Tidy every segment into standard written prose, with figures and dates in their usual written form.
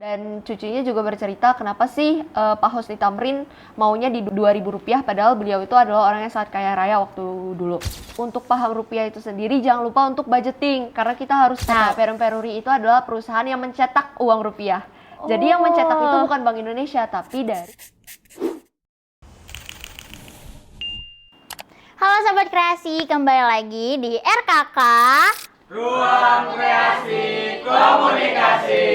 Dan cucunya juga bercerita kenapa sih Pak Husni Tamrin maunya di Rp2.000 padahal beliau itu adalah orang yang sangat kaya raya waktu dulu. Untuk paham rupiah itu sendiri jangan lupa untuk budgeting karena kita harus tahu Perum Peruri itu adalah perusahaan yang mencetak uang rupiah. Jadi yang mencetak itu bukan Bank Indonesia tapi dari... Halo Sobat Kreasi, kembali lagi di RKK Ruang Kreasi Komunikasi.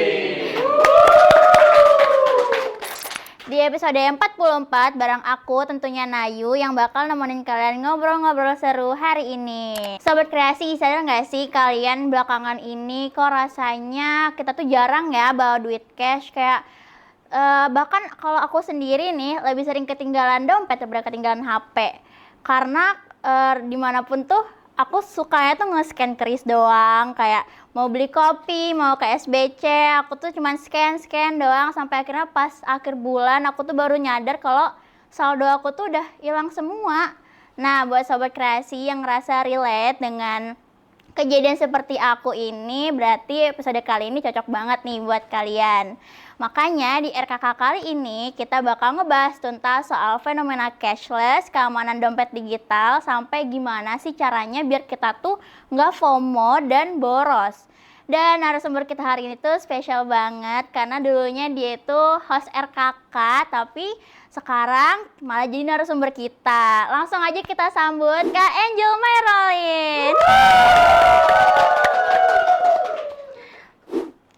Di episode 44 bareng aku tentunya Nayu yang bakal nemenin kalian ngobrol-ngobrol seru hari ini. Sobat Kreasi, sadar nggak sih kalian belakangan ini kok rasanya kita tuh jarang ya bawa duit cash, kayak bahkan kalau aku sendiri nih lebih sering ketinggalan dompet daripada ketinggalan HP. Karena dimanapun tuh aku sukanya tuh nge-scan kris doang, kayak mau beli kopi, mau ke SBC, aku tuh cuman scan doang sampai akhirnya pas akhir bulan aku tuh baru nyadar kalau saldo aku tuh udah hilang semua. Nah, buat Sobat Kreasi yang ngerasa relate dengan kejadian seperti aku ini, berarti episode kali ini cocok banget nih buat kalian. Makanya di RKK kali ini kita bakal ngebahas tuntas soal fenomena cashless, keamanan dompet digital, sampai gimana sih caranya biar kita tuh nggak FOMO dan boros. Dan narasumber kita hari ini tuh spesial banget karena dulunya dia itu host RKK, tapi sekarang malah jadi narasumber kita. Langsung aja kita sambut Kak Angel Mayrolin.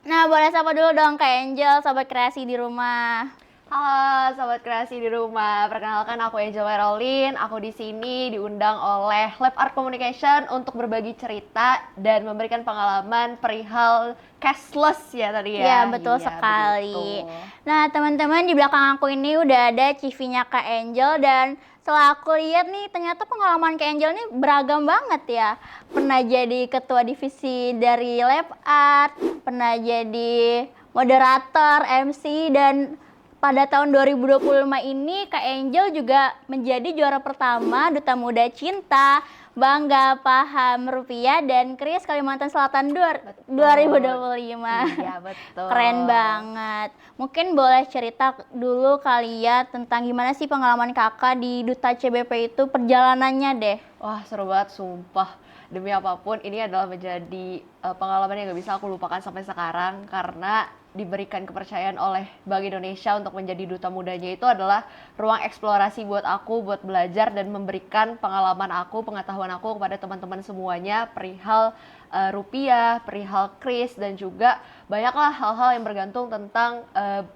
Nah, boleh sapa dulu dong Kak Angel, Sobat Kreasi di rumah. Halo Sobat Kreasi di rumah, perkenalkan aku Angel Mayrolin. Aku di sini diundang oleh Lab Art Communication untuk berbagi cerita dan memberikan pengalaman perihal cashless ya tadi ya. Iya, betul sekali. Begitu. Nah, teman-teman, di belakang aku ini udah ada CV-nya Kak Angel, dan setelah aku lihat nih ternyata pengalaman Kak Angel nih beragam banget ya. Pernah jadi ketua divisi dari Lab Art, pernah jadi moderator, MC, dan pada tahun 2025 ini Kak Angel juga menjadi juara pertama Duta Muda Cinta Bangga Paham Rupiah dan Kris Kalimantan Selatan 2025. Iya betul. Keren banget. Mungkin boleh cerita dulu kali ya tentang gimana sih pengalaman kakak di Duta CBP itu, perjalanannya deh. Wah seru banget sumpah. Demi apapun ini adalah menjadi pengalaman yang gak bisa aku lupakan sampai sekarang karena diberikan kepercayaan oleh Bank Indonesia untuk menjadi duta mudanya itu adalah ruang eksplorasi buat aku, buat belajar dan memberikan pengalaman aku, pengetahuan aku kepada teman-teman semuanya perihal rupiah, perihal kris, dan juga banyaklah hal-hal yang bergantung tentang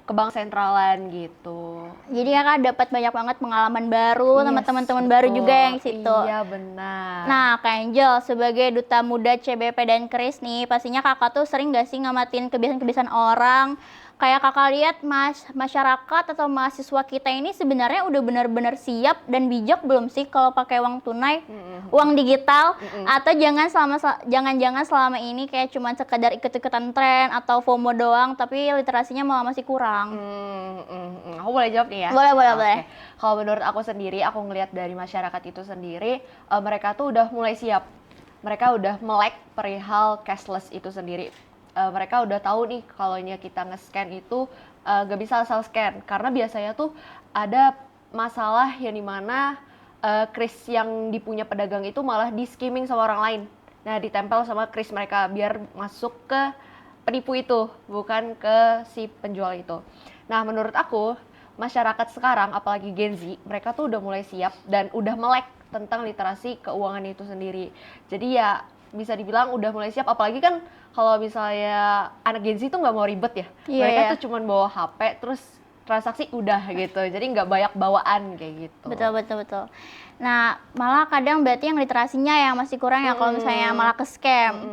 kebank sentralan gitu. Jadi kakak dapat banyak banget pengalaman baru sama teman-teman baru juga yang di situ. Iya benar. Nah Kak Angel sebagai duta muda CBP dan Kris nih, pastinya kakak tuh sering gak sih ngamatin kebiasaan-kebiasaan orang? Kayak kakak lihat masyarakat atau mahasiswa kita ini sebenarnya udah benar-benar siap dan bijak belum sih kalau pakai uang tunai, uang digital, atau jangan-jangan selama ini kayak cuma sekedar ikut-ikutan tren atau FOMO doang, tapi literasinya malah masih kurang. Aku boleh jawab nih ya? Boleh. Kalau menurut aku sendiri, aku ngelihat dari masyarakat itu sendiri, mereka tuh udah mulai siap. Mereka udah melek perihal cashless itu sendiri. Mereka udah tahu nih kalau kita nge-scan itu gak bisa asal scan karena biasanya tuh ada masalah yang dimana kris yang dipunya pedagang itu malah di skimming sama orang lain. Nah ditempel sama kris mereka biar masuk ke penipu itu, bukan ke si penjual itu. Nah menurut aku masyarakat sekarang apalagi Gen Z, mereka tuh udah mulai siap dan udah melek tentang literasi keuangan itu sendiri. Jadi ya bisa dibilang udah mulai siap, apalagi kan kalau misalnya anak Gen Z tuh nggak mau ribet ya, mereka tuh cuman bawa HP terus transaksi udah gitu, jadi nggak banyak bawaan kayak gitu. Betul. Nah malah kadang berarti yang literasinya yang masih kurang ya kalau misalnya malah ke scam.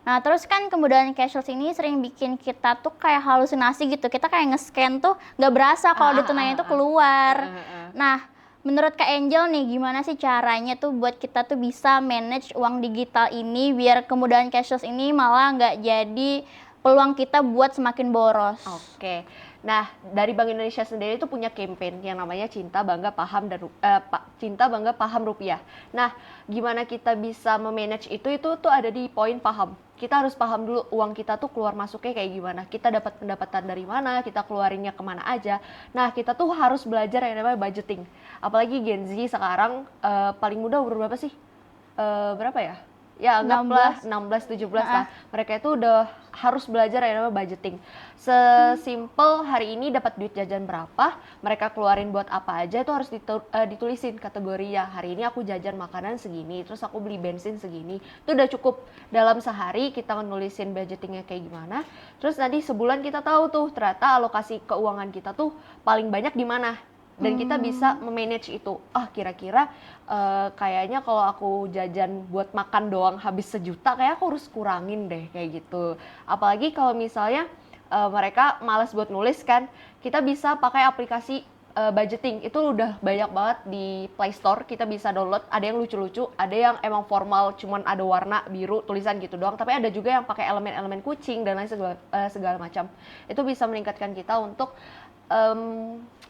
Nah terus kan kemudahan cashless ini sering bikin kita tuh kayak halusinasi gitu, kita kayak nge-scan tuh nggak berasa kalau ditunainya itu keluar. Nah menurut Kak Angel nih, gimana sih caranya tuh buat kita tuh bisa manage uang digital ini biar kemudahan cashless ini malah nggak jadi peluang kita buat semakin boros. Oke. Nah, dari Bank Indonesia sendiri itu punya campaign yang namanya Cinta Bangga Paham dan Cinta Bangga Paham Rupiah. Nah, gimana kita bisa memanage itu tuh ada di poin paham. Kita harus paham dulu uang kita tuh keluar masuknya kayak gimana. Kita dapat pendapatan dari mana, kita keluarinnya kemana aja. Nah, kita tuh harus belajar yang namanya budgeting. Apalagi Gen Z sekarang paling muda umur berapa sih? Berapa ya? Ya anggaplah 16-17 lah. Mereka itu udah harus belajar yang namanya budgeting. Sesimpel hari ini dapat duit jajan berapa, mereka keluarin buat apa aja itu harus ditulisin kategori ya. Hari ini aku jajan makanan segini, terus aku beli bensin segini. Itu udah cukup. Dalam sehari kita nulisin budgetingnya kayak gimana. Terus nanti sebulan kita tahu tuh ternyata alokasi keuangan kita tuh paling banyak di mana. Dan kita bisa memanage itu. Kira-kira kayaknya kalau aku jajan buat makan doang habis 1 juta, kayak aku harus kurangin deh kayak gitu. Apalagi kalau misalnya mereka malas buat nulis kan, kita bisa pakai aplikasi budgeting. Itu udah banyak banget di Play Store, kita bisa download. Ada yang lucu-lucu, ada yang emang formal, cuman ada warna biru, tulisan gitu doang. Tapi ada juga yang pakai elemen-elemen kucing dan lain segala macam. Itu bisa meningkatkan kita untuk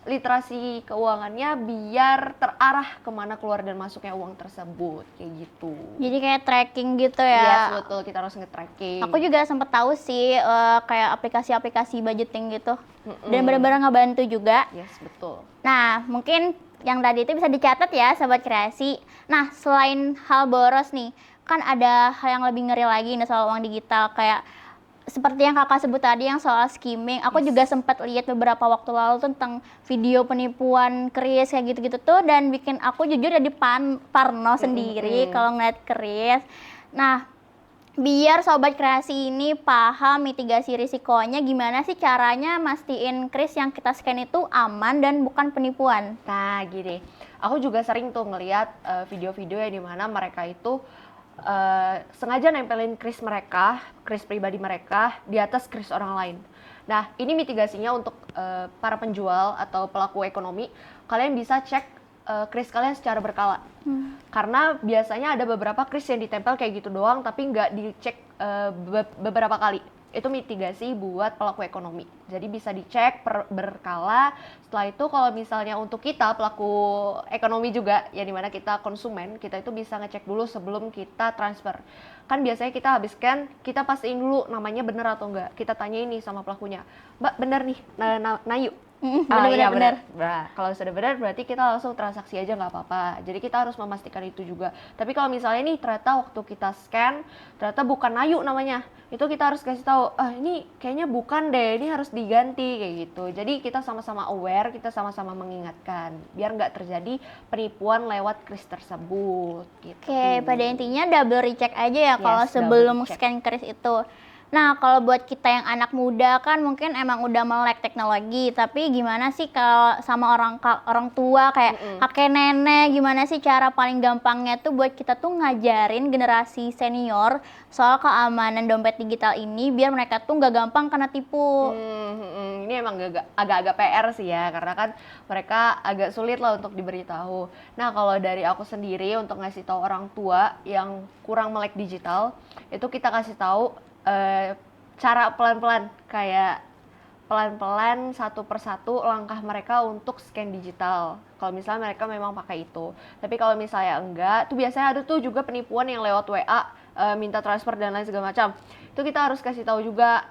literasi keuangannya biar terarah kemana keluar dan masuknya uang tersebut, kayak gitu. Jadi kayak tracking gitu ya? Yes, betul, kita harus nge-tracking. Aku juga sempet tahu sih kayak aplikasi-aplikasi budgeting gitu, dan benar-benar ngebantu juga. Yes, betul. Nah, mungkin yang tadi itu bisa dicatat ya Sobat Kreasi. Nah, selain hal boros nih, kan ada hal yang lebih ngeri lagi nih soal uang digital, kayak seperti yang kakak sebut tadi yang soal skimming. Aku juga sempat lihat beberapa waktu lalu tentang video penipuan kris kayak gitu-gitu tuh, dan bikin aku jujur jadi parno sendiri kalau ngeliat kris. Nah, biar Sobat Kreasi ini paham mitigasi risikonya, gimana sih caranya mastiin kris yang kita scan itu aman dan bukan penipuan? Nah, gini, aku juga sering tuh ngeliat video-video yang dimana mereka itu sengaja nempelin kris pribadi mereka di atas kris orang lain. Nah, ini mitigasinya untuk para penjual atau pelaku ekonomi. Kalian bisa cek kris kalian secara berkala. Karena biasanya ada beberapa kris yang ditempel kayak gitu doang, tapi nggak dicek beberapa kali. Itu mitigasi buat pelaku ekonomi. Jadi bisa dicek berkala. Setelah itu kalau misalnya untuk kita pelaku ekonomi juga, ya dimana kita konsumen, kita itu bisa ngecek dulu sebelum kita transfer. Kan biasanya kita habis scan, kita pastiin dulu namanya bener atau enggak. Kita tanya ini sama pelakunya, Mbak bener nih, Nayu? Bener-bener. Nah, kalau sudah benar berarti kita langsung transaksi aja nggak apa-apa. Jadi kita harus memastikan itu juga. Tapi kalau misalnya nih ternyata waktu kita scan ternyata bukan Nayu namanya, itu kita harus kasih tahu, ini kayaknya bukan deh, ini harus diganti kayak gitu. Jadi kita sama-sama aware, kita sama-sama mengingatkan biar nggak terjadi penipuan lewat kris tersebut. Gitu. Oke, pada intinya double recheck aja ya kalau Yes, sebelum double check. scan kris itu. Nah, kalau buat kita yang anak muda kan mungkin emang udah melek teknologi, tapi gimana sih kalau sama orang tua kayak kakek nenek, gimana sih cara paling gampangnya tuh buat kita tuh ngajarin generasi senior soal keamanan dompet digital ini biar mereka tuh nggak gampang kena tipu. Ini emang agak-agak PR sih ya, karena kan mereka agak sulit lah untuk diberitahu. Nah, kalau dari aku sendiri untuk ngasih tahu orang tua yang kurang melek digital, itu kita kasih tahu cara pelan-pelan, kayak pelan-pelan satu persatu langkah mereka untuk scan digital. Kalau misalnya mereka memang pakai itu. Tapi kalau misalnya enggak, tuh biasanya ada tuh juga penipuan yang lewat WA, minta transfer dan lain segala macam. Itu kita harus kasih tahu juga,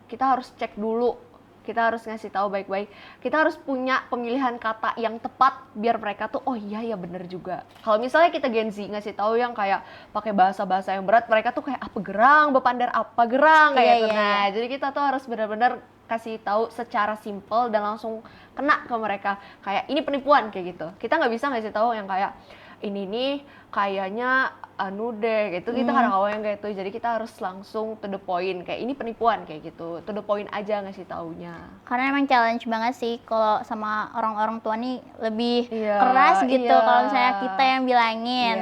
kita harus cek dulu. Kita harus ngasih tahu baik-baik. Kita harus punya pemilihan kata yang tepat biar mereka tuh oh iya ya bener juga. Kalau misalnya kita Gen Z ngasih tahu yang kayak pakai bahasa-bahasa yang berat, mereka tuh kayak apa gerang, bepandar apa gerang kayak gitu. Nah, jadi kita tuh harus benar-benar kasih tahu secara simple dan langsung kena ke mereka. Kayak ini penipuan kayak gitu. Kita nggak bisa ngasih tahu yang kayak ini nih kayaknya anu deh gitu, kita kadang-kadang yang kayak itu. Jadi kita harus langsung to the point, kayak ini penipuan kayak gitu, to the point aja ngasih taunya. Karena emang challenge banget sih kalau sama orang-orang tua nih lebih keras gitu kalau misalnya kita yang bilangin.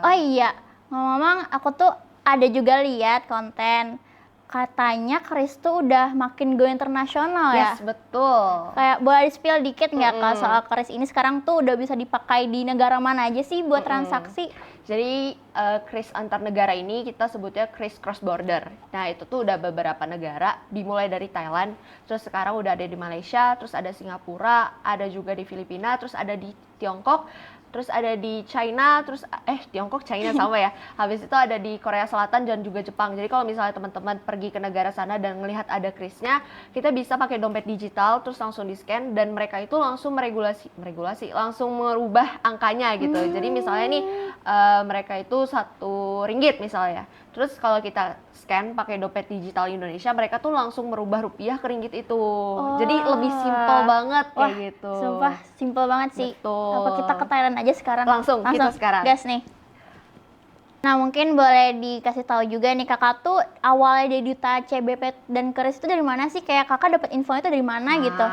Oh iya, ngomong-ngomong aku tuh ada juga lihat konten katanya Kris tuh udah makin go internasional ya. Yes, betul. Kayak boleh di-spill dikit nggak Kak soal Kris ini sekarang tuh udah bisa dipakai di negara mana aja sih buat transaksi? Jadi kris antar negara ini kita sebutnya kris cross border. Nah itu tuh udah beberapa negara, dimulai dari Thailand, terus sekarang udah ada di Malaysia, terus ada Singapura, ada juga di Filipina, terus ada di Tiongkok, terus ada di China, terus Tiongkok, China sama ya. Habis itu ada di Korea Selatan dan juga Jepang. Jadi kalau misalnya teman-teman pergi ke negara sana dan melihat ada krisnya, kita bisa pakai dompet digital terus langsung di-scan dan mereka itu langsung meregulasi, langsung merubah angkanya gitu. Jadi misalnya nih mereka itu Rp1 misalnya. Terus kalau kita scan pakai dompet digital Indonesia, mereka tuh langsung merubah rupiah ke ringgit itu. Jadi lebih simple banget kayak gitu. Sumpah simple banget sih. Betul. Apa kita ke Thailand aja sekarang? Langsung kita sekarang. Gas nih. Nah mungkin boleh dikasih tahu juga nih kakak tuh awalnya jadi duta CBP dan Kris itu dari mana sih? Kayak kakak dapat info itu dari mana gitu?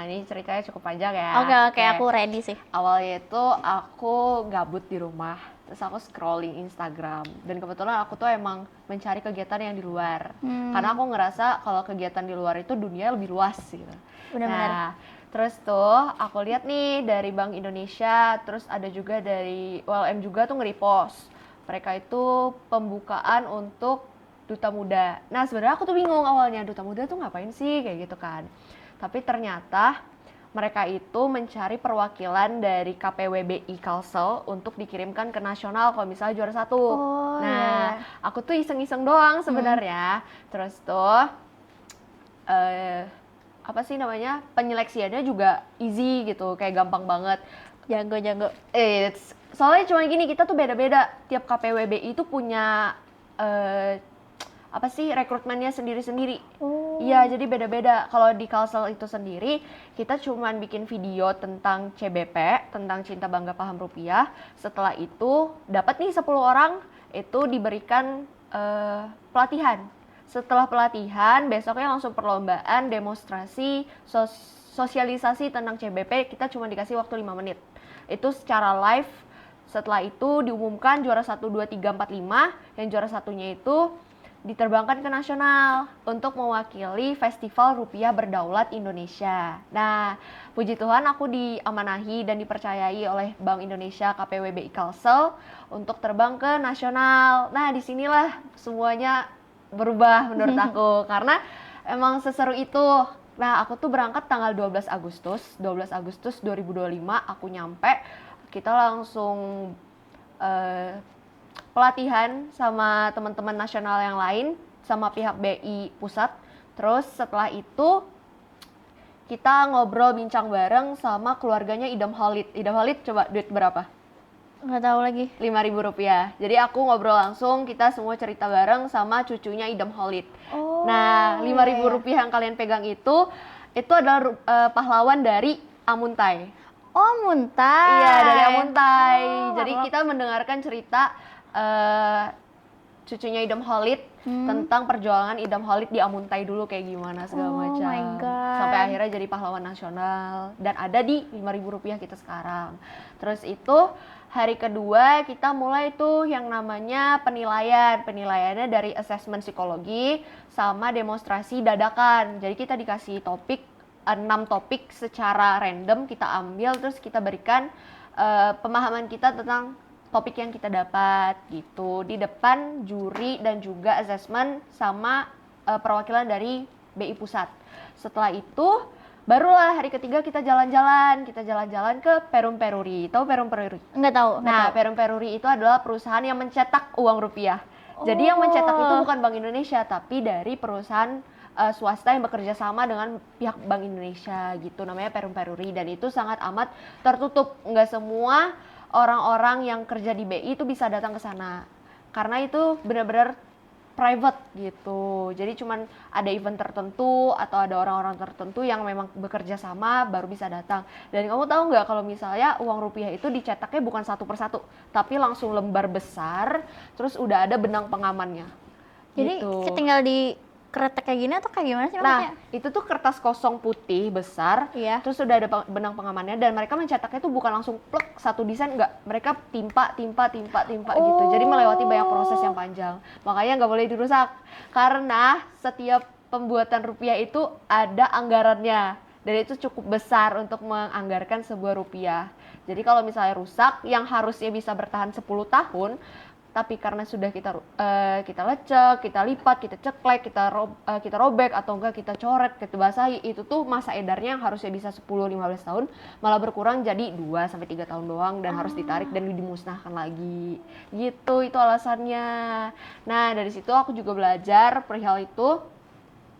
Ini ceritanya cukup panjang ya. Oke, aku ready sih. Awalnya itu aku gabut di rumah, terus aku scrolling Instagram dan kebetulan aku tuh emang mencari kegiatan yang di luar. Karena aku ngerasa kalau kegiatan di luar itu dunia lebih luas gitu. Benar-benar. Nah, terus tuh aku lihat nih dari Bank Indonesia, terus ada juga dari ULM juga tuh nge-repost. Mereka itu pembukaan untuk duta muda. Nah sebenarnya aku tuh bingung awalnya, duta muda tuh ngapain sih kayak gitu kan. Tapi ternyata mereka itu mencari perwakilan dari KPWBI Kalsel untuk dikirimkan ke nasional kalau misalnya juara 1. Nah aku tuh iseng-iseng doang sebenarnya. Terus tuh penyeleksiannya juga easy gitu, kayak gampang banget. Jago. Soalnya cuma gini, kita tuh beda-beda. Tiap KPWBI itu punya rekrutmennya sendiri-sendiri. Iya, jadi beda-beda. Kalau di Kalsel itu sendiri, kita cuma bikin video tentang CBP, tentang Cinta Bangga Paham Rupiah. Setelah itu dapat nih 10 orang, itu diberikan pelatihan. Setelah pelatihan, besoknya langsung perlombaan, demonstrasi, sosialisasi tentang CBP. Kita cuma dikasih waktu 5 menit. Itu secara live. Setelah itu diumumkan juara 1, 2, 3, 4, 5. Yang juara satunya itu diterbangkan ke nasional untuk mewakili Festival Rupiah Berdaulat Indonesia. Nah, puji Tuhan aku diamanahi dan dipercayai oleh Bank Indonesia KPWBI Kalsel untuk terbang ke nasional. Nah, disinilah semuanya berubah menurut aku karena emang seseru itu. Nah, aku tuh berangkat tanggal 12 Agustus 2025 aku nyampe. Kita langsung pelatihan sama teman-teman nasional yang lain, sama pihak BI pusat. Terus setelah itu kita ngobrol bincang bareng sama keluarganya Idam Khalid. Idam Khalid coba duit berapa? Nggak tahu lagi. Rp5.000. Jadi aku ngobrol langsung, kita semua cerita bareng sama cucunya Idam Khalid. Nah, Rp5.000 yang kalian pegang itu adalah pahlawan dari Amuntai. Oh, Muntai. Iya, dari Amuntai. Jadi kita mendengarkan cerita cucunya Idam Khalid tentang perjuangan Idam Khalid di Amuntai dulu kayak gimana segala macam. Oh my God. Sampai akhirnya jadi pahlawan nasional dan ada di Rp5.000 kita sekarang. Terus itu hari kedua kita mulai tuh yang namanya penilaian. Penilaiannya dari asesmen psikologi sama demonstrasi dadakan. Jadi kita dikasih 6 topik secara random kita ambil, terus kita berikan pemahaman kita tentang topik yang kita dapat gitu di depan juri dan juga asesmen sama perwakilan dari BI Pusat. Setelah itu barulah hari ketiga kita jalan-jalan ke Perum Peruri. Tahu Perum Peruri? Nggak tahu. Perum Peruri itu adalah perusahaan yang mencetak uang rupiah. Jadi yang mencetak itu bukan Bank Indonesia, tapi dari perusahaan swasta yang bekerja sama dengan pihak Bank Indonesia gitu, namanya Perum Peruri, dan itu sangat amat tertutup. Nggak semua orang-orang yang kerja di BI itu bisa datang ke sana karena itu benar-benar private gitu. Jadi cuman ada event tertentu atau ada orang-orang tertentu yang memang bekerja sama baru bisa datang. Dan kamu tahu nggak kalau misalnya uang rupiah itu dicetaknya bukan satu persatu, tapi langsung lembar besar, terus udah ada benang pengamannya. Jadi gitu. tinggal di kretek kayak gini atau kayak gimana sih Nah, maksudnya? itu tuh kertas kosong putih besar, Iya. terus sudah ada benang pengamannya dan mereka mencetaknya tuh bukan langsung plek satu desain, enggak. Mereka timpa gitu. Jadi melewati banyak proses yang panjang. Makanya nggak boleh dirusak karena setiap pembuatan rupiah itu ada anggarannya dan itu cukup besar untuk menganggarkan sebuah rupiah. Jadi kalau misalnya rusak yang harusnya bisa bertahan 10 tahun tapi karena sudah kita lecek, kita lipat, kita ceklek, kita robek atau enggak kita coret, kita basahi, itu tuh masa edarnya yang harusnya bisa 10-15 tahun malah berkurang jadi 2 sampai 3 tahun doang dan harus ditarik dan dimusnahkan lagi. Gitu, itu alasannya. Nah, dari situ aku juga belajar perihal itu.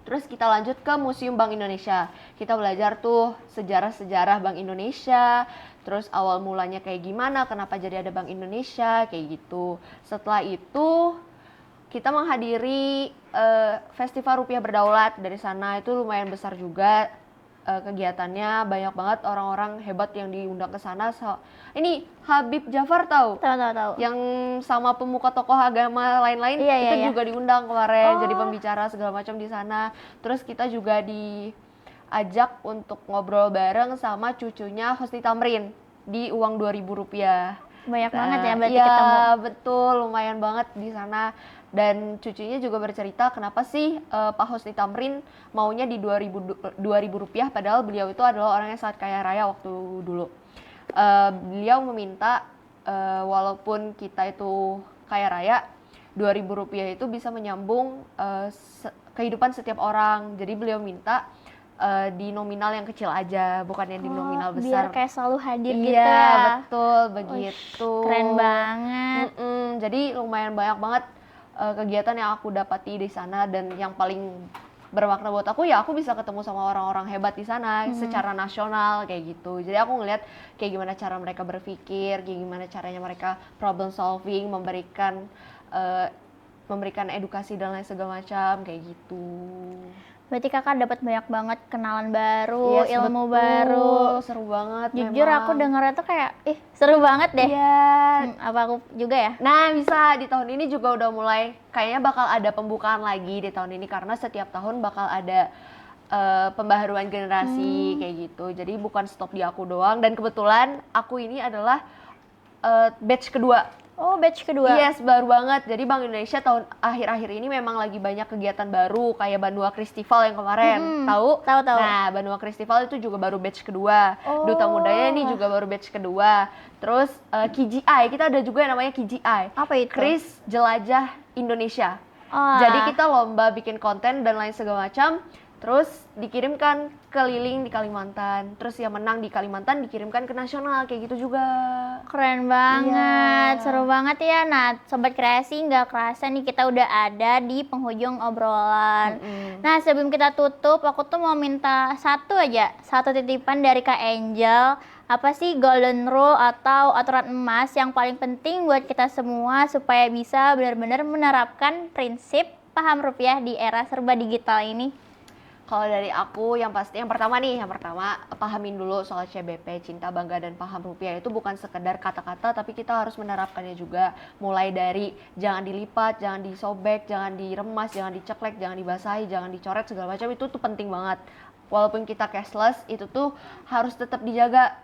Terus kita lanjut ke Museum Bank Indonesia. Kita belajar tuh sejarah-sejarah Bank Indonesia, terus awal mulanya kayak gimana, kenapa jadi ada Bank Indonesia, kayak gitu. Setelah itu kita menghadiri Festival Rupiah Berdaulat dari sana, itu lumayan besar juga kegiatannya, banyak banget orang-orang hebat yang diundang ke sana. Ini Habib Jafar tahu? Tahu. Yang sama pemuka tokoh agama lain-lain Iya. juga diundang kemarin Oh. jadi pembicara segala macam di sana. Terus kita juga diajak untuk ngobrol bareng sama cucunya Husni Tamrin di uang Rp2.000. Banyak banget ya berarti iya, ketemu. betul, lumayan banget di sana. Dan cucunya juga bercerita kenapa sih Pak Husni Tamrin maunya di Rp2.000 padahal beliau itu adalah orang yang sangat kaya raya waktu dulu. Beliau meminta walaupun kita itu kaya raya, Rp2.000 itu bisa menyambung kehidupan setiap orang. Jadi beliau minta di nominal yang kecil aja, bukan yang di nominal besar. Biar kayak selalu hadir gitu Iya, ya. betul, begitu. Keren banget. Jadi lumayan banyak banget kegiatan yang aku dapati di sana dan yang paling bermakna buat aku ya aku bisa ketemu sama orang-orang hebat di sana secara nasional kayak gitu. Jadi aku ngeliat kayak gimana cara mereka berpikir, kayak gimana caranya mereka problem solving, memberikan edukasi dan lain segala macam kayak gitu. Berarti kakak dapat banyak banget kenalan baru, Yes, ilmu betul. baru. Seru banget. Jujur memang. aku dengarnya tuh kayak, seru banget deh. Iya. Apa aku juga ya? Nah, bisa di tahun ini juga udah mulai kayaknya bakal ada pembukaan lagi di tahun ini karena setiap tahun bakal ada pembaharuan generasi kayak gitu. Jadi bukan stop di aku doang dan kebetulan aku ini adalah batch kedua. Oh, batch kedua. Yes, baru banget. Jadi Bank Indonesia tahun akhir-akhir ini memang lagi banyak kegiatan baru kayak Banua Festival yang kemarin. Tahu? Tahu. Nah, Banua Festival itu juga baru batch kedua. Oh. Duta Mudanya ini juga baru batch kedua. Terus KJI, kita ada juga yang namanya KJI. Apa itu? Kris Jelajah Indonesia. Oh. Jadi kita lomba bikin konten dan lain segala macam. Terus dikirimkan keliling di Kalimantan. Terus yang menang di Kalimantan dikirimkan ke nasional kayak gitu juga. Keren banget, Iya. seru banget ya. Nah, Sobat Kreasi, nggak kerasa nih kita udah ada di penghujung obrolan. Nah, sebelum kita tutup, aku tuh mau minta satu titipan dari Kak Angel. Apa sih golden rule atau aturan emas yang paling penting buat kita semua supaya bisa benar-benar menerapkan prinsip paham rupiah di era serba digital ini? Kalau dari aku yang pertama pahamin dulu soal CBP, cinta, bangga, dan paham rupiah itu bukan sekedar kata-kata tapi kita harus menerapkannya juga. Mulai dari jangan dilipat, jangan disobek, jangan diremas, jangan diceklek, jangan dibasahi, jangan dicoret segala macam itu tuh penting banget. Walaupun kita cashless itu tuh harus tetap dijaga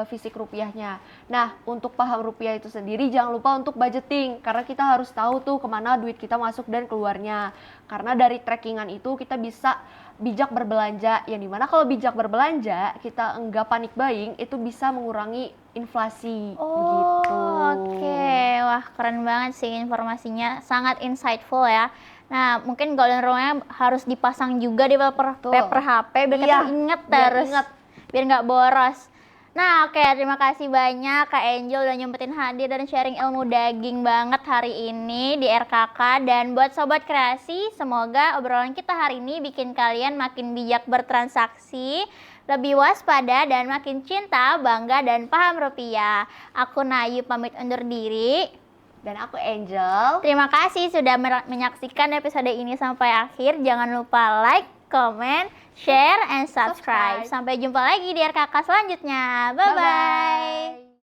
fisik rupiahnya. Nah, untuk paham rupiah itu sendiri jangan lupa untuk budgeting karena kita harus tahu tuh kemana duit kita masuk dan keluarnya. Karena dari trackingan itu kita bisa bijak berbelanja, yang dimana kalau bijak berbelanja kita enggak panik buying itu bisa mengurangi inflasi gitu. Oke. Wah, keren banget sih informasinya, sangat insightful ya. Nah, mungkin golden rule-nya harus dipasang juga di paper HP biar kita inget biar terus, ingat. biar nggak boros. Nah, oke, terima kasih banyak Kak Angel udah nyempetin hadir dan sharing ilmu daging banget hari ini di RKK. Dan buat Sobat Kreasi, semoga obrolan kita hari ini bikin kalian makin bijak bertransaksi, lebih waspada, dan makin cinta, bangga, dan paham rupiah. Aku Nayu pamit undur diri. Dan aku Angel. Terima kasih sudah menyaksikan episode ini sampai akhir. Jangan lupa like, comment, share, and subscribe. Sampai jumpa lagi di RKK selanjutnya. Bye-bye.